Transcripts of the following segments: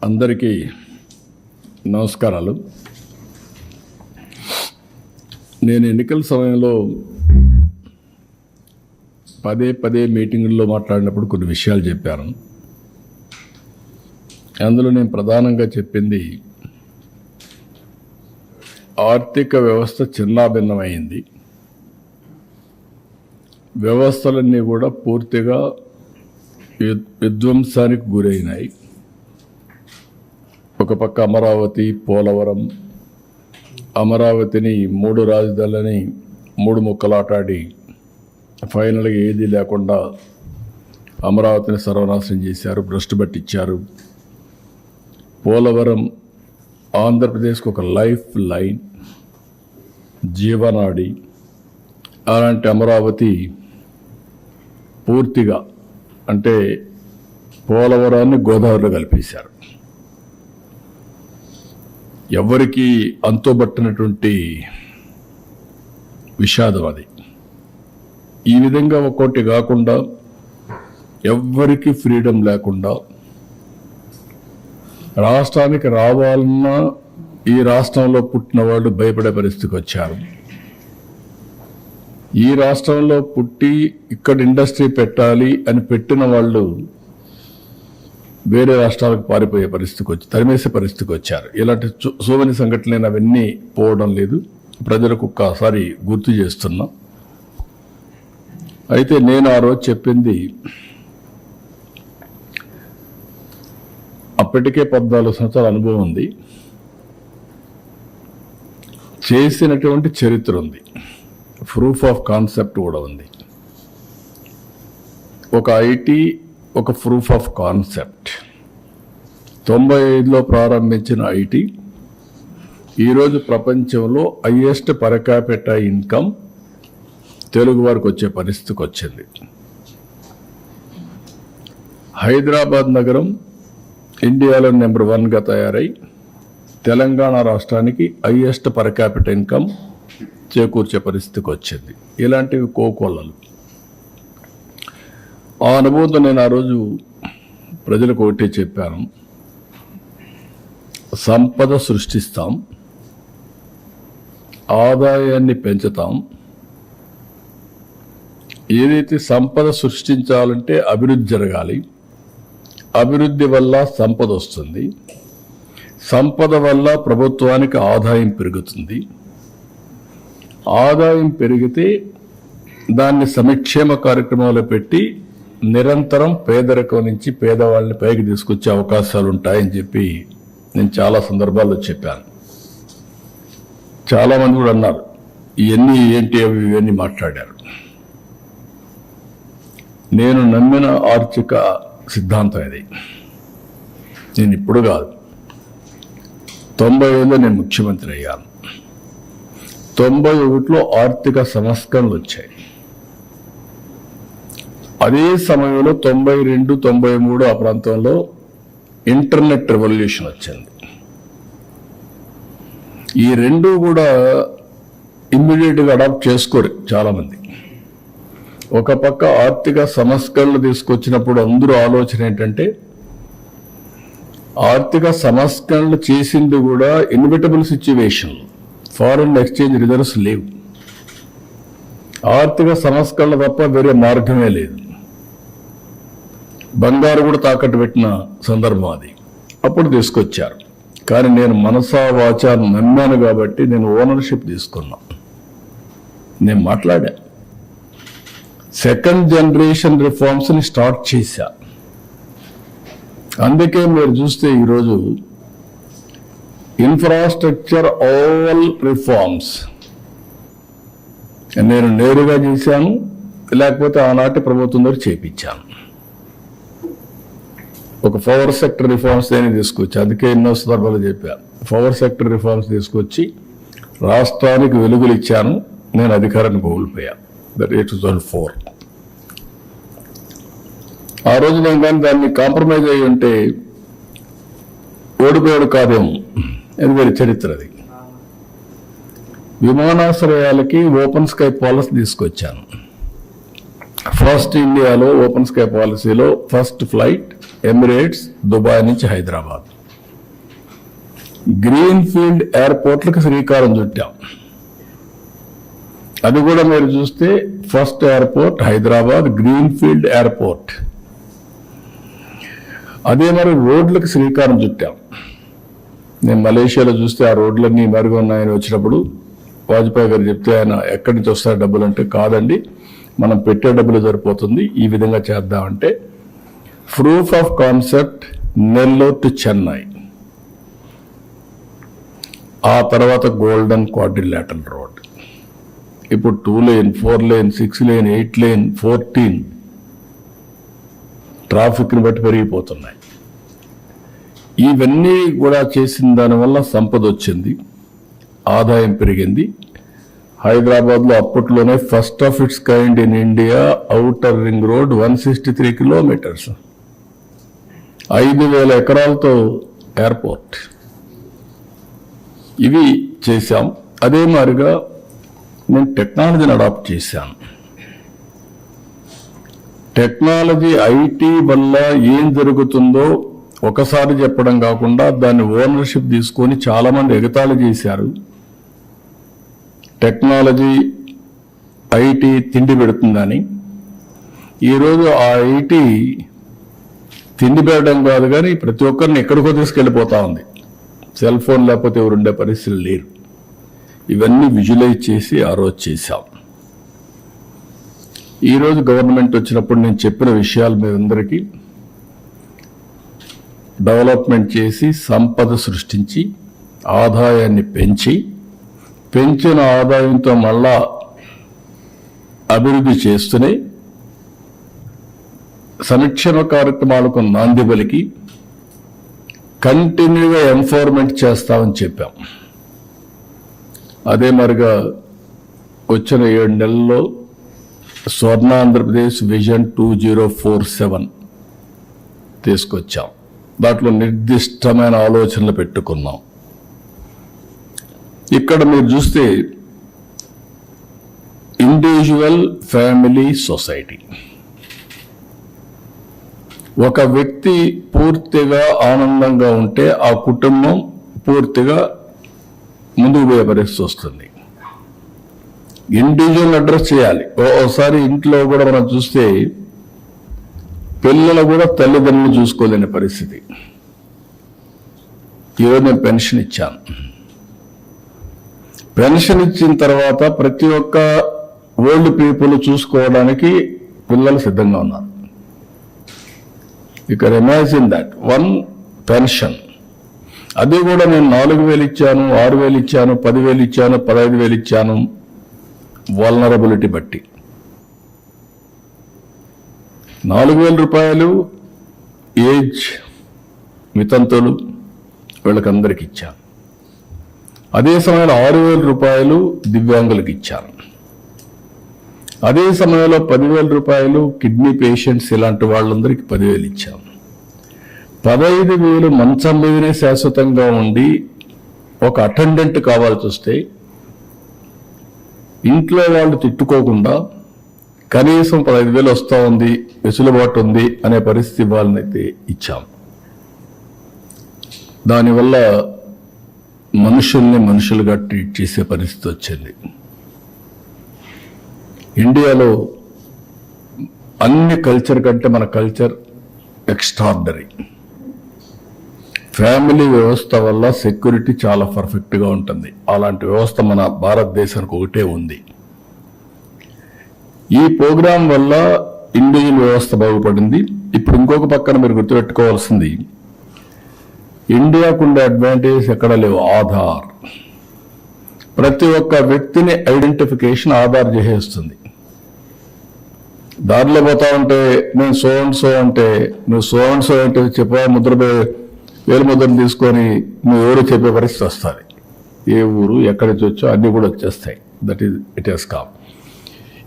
అందరికీ నమస్కారాలు. నేను ఎన్నికల సమయంలో పదే మీటింగుల్లో మాట్లాడినప్పుడు కొన్ని విషయాలు చెప్పాను. అందులో నేను ప్రధానంగా చెప్పింది ఆర్థిక వ్యవస్థ చిన్నాభిన్నమైంది. వ్యవస్థలన్నీ కూడా పూర్తిగా విధ్వంసానికి గురైనాయి. ఒక పక్క అమరావతి, పోలవరం, అమరావతిని 3 రాజధానులని 3 ముక్కలాటాడి ఫైనల్గా ఏది లేకుండా అమరావతిని సర్వనాశనం చేశారు, భ్రష్టు పట్టించారు. పోలవరం ఆంధ్రప్రదేశ్కి ఒక లైఫ్ లైన్, జీవనాడి. అలాంటి అమరావతి పూర్తిగా అంటే పోలవరాన్ని గోదావరిలో కలిపేశారు. ఎవరికి అంతుబట్టినటువంటి విషాదం అది. ఈ విధంగా ఒక్కోటి కాకుండా ఎవ్వరికి ఫ్రీడమ్ లేకుండా రాష్ట్రానికి రావాలన్నా ఈ రాష్ట్రంలో పుట్టిన వాళ్ళు భయపడే పరిస్థితికి వచ్చారు. ఈ రాష్ట్రంలో పుట్టి ఇక్కడ ఇండస్ట్రీ పెట్టాలి అని పెట్టిన వాళ్ళు వేరే రాష్ట్రాలకు పారిపోయే పరిస్థితికి వచ్చి తరిమేసే పరిస్థితికి వచ్చారు. ఇలాంటి సోమని సంఘటనలు అవన్నీ పోవడం లేదు. ప్రజలకు ఒక్కసారి గుర్తు చేస్తున్నా. అయితే నేను ఆ రోజు చెప్పింది అప్పటికే 14 సంవత్సరాల అనుభవం ఉంది, చేసినటువంటి చరిత్ర ఉంది, ప్రూఫ్ ఆఫ్ కాన్సెప్ట్ కూడా ఉంది. ఒక ఐటీ ఒక ప్రూఫ్ ఆఫ్ కాన్సెప్ట్. 95లో ప్రారంభించిన ఐటీ ఈరోజు ప్రపంచంలో highest per capita income Telugu వారికి వచ్చే పరిస్థితికి వచ్చింది. హైదరాబాద్ నగరం ఇండియాలో నెంబర్ 1గా తయారై తెలంగాణ రాష్ట్రానికి హైయెస్ట్ పర్ క్యాపిటా ఇన్కమ్ చేకూర్చే పరిస్థితికి వచ్చింది. ఇలాంటివి కోకొల్లలు. ఆ అనుభవంతో నేను ఆ రోజు ప్రజలకు ఒకటే చెప్పాను, సంపద సృష్టిస్తాం, ఆదాయాన్ని పెంచుతాం. ఏదైతే సంపద సృష్టించాలంటే అభివృద్ధి జరగాలి, అభివృద్ధి వల్ల సంపద వస్తుంది, సంపద వల్ల ప్రభుత్వానికి ఆదాయం పెరుగుతుంది, ఆదాయం పెరిగితే దాన్ని సంక్షేమ కార్యక్రమాలు పెట్టి నిరంతరం పేదరికం నుంచి పేదవాళ్ళని పైకి తీసుకొచ్చే అవకాశాలు ఉంటాయని చెప్పి నేను చాలా సందర్భాల్లో చెప్పాను. చాలామంది కూడా అన్నారు ఇవన్నీ ఏంటి అవి ఇవన్నీ మాట్లాడారు. నేను నమ్మిన ఆర్థిక సిద్ధాంతం ఇది. నేను ఇప్పుడు కాదు, 95లో నేను ముఖ్యమంత్రి అయ్యాను. 91లో ఆర్థిక సంస్కరణలు వచ్చాయి. అదే సమయంలో 92, 93 ఆ ప్రాంతంలో ఇంటర్నెట్ రెవల్యూషన్ వచ్చింది. ఈ రెండు కూడా ఇమ్మీడియట్గా అడాప్ట్ చేసుకోరు చాలామంది. ఒక పక్క ఆర్థిక సంస్కరణలు తీసుకొచ్చినప్పుడు అందరూ ఆలోచన ఏంటంటే ఆర్థిక సంస్కరణలు చేసింది కూడా inevitable situation, foreign exchange reserves లేవు, ఆర్థిక సంస్కరణలు తప్ప వేరే మార్గమే లేదు. బంగారు కూడా తాకట్టు పెట్టిన సందర్భం అది. అప్పుడు తీసుకొచ్చారు. కానీ నేను మనసా వాచా నమ్మాను కాబట్టి నేను ఓనర్షిప్ తీసుకున్నా. నేను మాట్లాడా, సెకండ్ జనరేషన్ రిఫార్మ్స్ని స్టార్ట్ చేశా. అందుకే మీరు చూస్తే ఈరోజు ఇన్ఫ్రాస్ట్రక్చర్ ఆల్ రిఫార్మ్స్ నేను నేరుగా చేశాను, లేకపోతే ఆనాటి ప్రభుత్వం దగ్గర చేయించాను. ఒక పవర్ సెక్టర్ రిఫార్మ్స్ నేను తీసుకొచ్చి, అందుకే ఎన్నో సందర్భాలు చెప్పాను, పవర్ సెక్టర్ రిఫార్మ్స్ తీసుకొచ్చి రాష్ట్రానికి వెలుగులు ఇచ్చాను. నేను అధికారాన్ని కోల్పోయాను. దట్ 2004. ఆ రోజు నేను కానీ దాన్ని కాంప్రమైజ్ అయ్యి ఉంటే ఓడిపోయాడు కాదేమో. ఎందుకంటే చరిత్ర అది. విమానాశ్రయాలకి ఓపెన్ స్కై పాలసీ తీసుకొచ్చాను. ఫస్ట్ ఇండియాలో ఓపెన్ స్కై పాలసీలో ఫస్ట్ ఫ్లైట్ ఎమిరేట్స్ దుబాయ్ నుంచి హైదరాబాద్. గ్రీన్ ఫీల్డ్ ఎయిర్పోర్ట్లకు శ్రీకారం చుట్టాం. అది కూడా మీరు చూస్తే first airport Hyderabad green field airport. అదే మరి రోడ్లకు శ్రీకారం చుట్టాం. నేను మలేషియాలో చూస్తే ఆ రోడ్లన్నీ మరుగు ఉన్నాయని వచ్చినప్పుడు వాజ్పేయి గారు చెప్తే ఆయన ఎక్కడి నుంచి వస్తాయి డబ్బులు అంటే, కాదండి మనం పెట్టే డబ్బులు సరిపోతుంది, ఈ విధంగా చేద్దామంటే proof of concept Nellore to Chennai, ఆ తర్వాత గోల్డెన్ క్వాడ్రిలేటరల్ రోడ్, ఇప్పుడు 2 లేన్ 4 లేన్ 6 లేన్ 8 లేన్ 14 ట్రాఫిక్ని బట్టి పెరిగిపోతున్నాయి. ఇవన్నీ కూడా చేసిన దానివల్ల సంపద వచ్చింది, ఆదాయం పెరిగింది. హైదరాబాద్లో అప్పట్లోనే first of its kind in India outer ring road 163 kilometres, 5,000 ఎకరాలతో ఎయిర్పోర్ట్, ఇవి చేశాం. అదే మాదిరిగా నేను టెక్నాలజీని అడాప్ట్ చేశాను. టెక్నాలజీ ఐటీ వల్ల ఏం జరుగుతుందో ఒకసారి చెప్పడం కాకుండా దాన్ని ఓనర్షిప్ తీసుకొని చాలా మంది ఎగతాళి చేశారు. టెక్నాలజీ ఐటీ తిండి పెడుతుందని. ఈరోజు ఆ ఐటీ తిండి పెట్టడం కాదు కానీ ప్రతి ఒక్కరిని ఎక్కడికో తీసుకెళ్ళిపోతా ఉంది. సెల్ ఫోన్ లేకపోతే ఎవరుండే పరిస్థితులు లేరు. ఇవన్నీ విజువలైజ్ చేసి ఆ రోజు చేశాం. ఈరోజు గవర్నమెంట్ వచ్చినప్పుడు నేను చెప్పిన విషయాలు మీ అందరికీ డెవలప్మెంట్ చేసి సంపద సృష్టించి ఆదాయాన్ని పెంచిన ఆదాయంతో మళ్ళా అభివృద్ధి చేస్తూనే సంక్షేమ కార్యక్రమాలకు నాంది పలికి కంటిన్యూగా ఎంపవర్మెంట్ చేస్తామని చెప్పాం. అదే మరిగా వచ్చిన 7 నెలల్లో స్వర్ణాంధ్రప్రదేశ్ విజన్ 2047 తీసుకొచ్చాం. దాంట్లో నిర్దిష్టమైన ఆలోచనలు పెట్టుకున్నాం. ఇక్కడ మీరు చూస్తే ఇండివిజువల్, ఫ్యామిలీ, సొసైటీ. ఒక వ్యక్తి పూర్తిగా ఆనందంగా ఉంటే ఆ కుటుంబం పూర్తిగా ముందుకు పోయే పరిస్థితి వస్తుంది. ఇండివిజువల్ అడ్రస్ చేయాలి. ఓసారి ఇంట్లో కూడా మనం చూస్తే పిల్లలు కూడా తల్లిదండ్రులు చూసుకోలేని పరిస్థితి. ఈరోజు నేను పెన్షన్ ఇచ్చాను. పెన్షన్ ఇచ్చిన తర్వాత ప్రతి ఒక్క ఓల్డ్ పీపుల్ చూసుకోవడానికి పిల్లలు సిద్ధంగా ఉన్నారు. You can imagine that one pension. అది కూడా నేను 4,000 ఇచ్చాను, 6,000 ఇచ్చాను, 10,000 ఇచ్చాను, 15,000 ఇచ్చాను, వల్నరబిలిటీ బట్టి. 4,000 రూపాయలు ఏజ్ వితంతులు వీళ్ళకందరికి ఇచ్చాను. అదే సమయంలో 6,000 రూపాయలు దివ్యాంగులకు ఇచ్చాను. అదే సమయంలో 10,000 రూపాయలు కిడ్నీ పేషెంట్స్ ఇలాంటి వాళ్ళందరికీ 10,000 ఇచ్చాను. 15,000 మంచం మీదనే శాశ్వతంగా ఉండి ఒక అటెండెంట్ కావాల్సి వస్తే ఇంట్లో వాళ్ళు తిట్టుకోకుండా కనీసం 15,000 వస్తూ ఉంది, వెసులుబాటు ఉంది అనే పరిస్థితి వాళ్ళనైతే ఇచ్చాం. దానివల్ల మనుషుల్ని మనుషులుగా ట్రీట్ చేసే పరిస్థితి వచ్చింది. ఇండియాలో అన్ని కల్చర్ కంటే మన కల్చర్ ఎక్స్ట్రార్డనరీ. ఫ్యామిలీ వ్యవస్థ వల్ల సెక్యూరిటీ చాలా పర్ఫెక్ట్గా ఉంటుంది. అలాంటి వ్యవస్థ మన భారతదేశానికి ఒకటే ఉంది. ఈ ప్రోగ్రాం వల్ల ఇండియన్ వ్యవస్థ బాగుపడింది. ఇప్పుడు ఇంకొక పక్కన మీరు గుర్తుపెట్టుకోవాల్సింది, ఇండియాకు ఉండే అడ్వాంటేజ్ ఎక్కడ లేవు. ఆధార్. ప్రతి ఒక్క వ్యక్తిని ఐడెంటిఫికేషన్ ఆధార్ చేసేస్తుంది. దారిలో పోతా ఉంటే నేను సో అండ్ సో అంటే నువ్వు సో అండ్ సో అంటే చెప్పా వేలు ముద్రను తీసుకొని నువ్వు ఎవరు చెప్పే పరిస్థితి వస్తుంది. ఏ ఊరు ఎక్కడి నుంచి వచ్చో అన్నీ కూడా వచ్చేస్తాయి. That is it has come.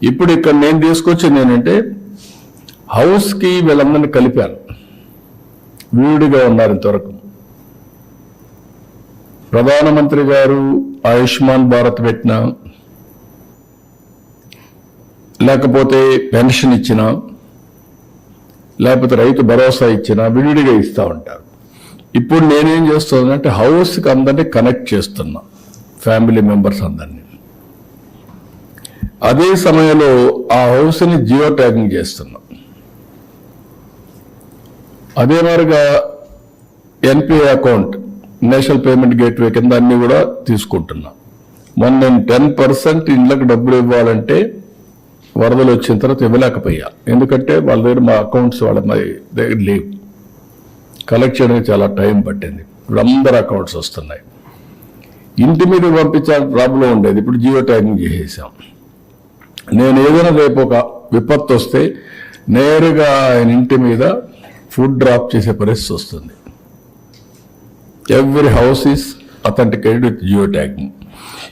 ఇప్పుడు ఇక్కడ నేను తీసుకొచ్చింది ఏంటంటే హౌస్కి వీళ్ళందరినీ కలిపాను. వీడిగా ఉన్నారు ఇంతవరకు. ప్రధానమంత్రి గారు ఆయుష్మాన్ భారత్ పెట్టినా, లేకపోతే పెన్షన్ ఇచ్చినా, లేకపోతే రైతు భరోసా ఇచ్చినా విడివిడిగా ఇస్తూ ఉంటారు. ఇప్పుడు నేనేం చేస్తున్నానంటే హౌస్కి అందరినీ కనెక్ట్ చేస్తున్నా, ఫ్యామిలీ మెంబర్స్ అందరినీ. అదే సమయంలో ఆ హౌస్ని జియో ట్యాగింగ్ చేస్తున్నా. అదే మాదిరిగా NPI account, national payment gateway కింద అన్ని కూడా తీసుకుంటున్నా. మొన్న నేను 10% ఇళ్ళకి డబ్బులు ఇవ్వాలంటే వరదలు వచ్చిన తర్వాత ఇవ్వలేకపోయా. ఎందుకంటే వాళ్ళ దగ్గర మా అకౌంట్స్ వాళ్ళ దగ్గర లేవు. కలెక్ట్ చేయడానికి చాలా టైం పట్టింది. ఇప్పుడు అందరు అకౌంట్స్ వస్తున్నాయి. ఇంటి మీద పంపించాల్సిన ప్రాబ్లం ఉండేది, ఇప్పుడు జియో ట్యాగింగ్ చేసేసాం. నేను ఏదైనా రేపు ఒక విపత్తు వస్తే నేరుగా ఆయన ఇంటి మీద ఫుడ్ డ్రాప్ చేసే పరిస్థితి వస్తుంది. Every house is authenticated with geo tagging.